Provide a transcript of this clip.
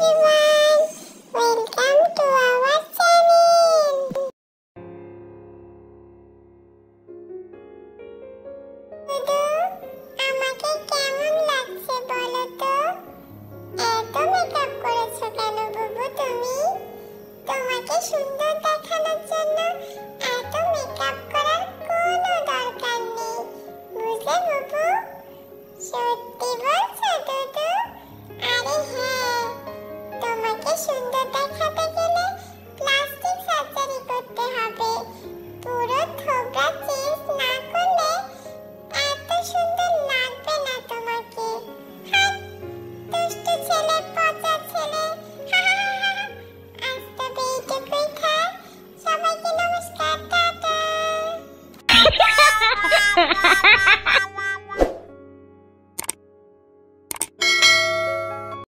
everyone, welcome to our channel. দুদু, আমাকে কেমন লাগছে বলো তো? এত মেকআপ করেছো কেন বুবু তুমি? তোমাকে সুন্দর দেখানোর জন্য এত মেকআপ করার কোনো দরকার নেই, বুঝলে বুবু? সত্যি বলছো দুদু? আরে হ্যাঁ, তোমাকে সুন্দর দেখাতে গেলে প্লাস্টিক সার্জারি করতে হবে। পুরো থোবড়া চেঞ্জ না করলে এত সুন্দর লাগবে না তোমাকে। হাট, দুষ্টু ছেলে।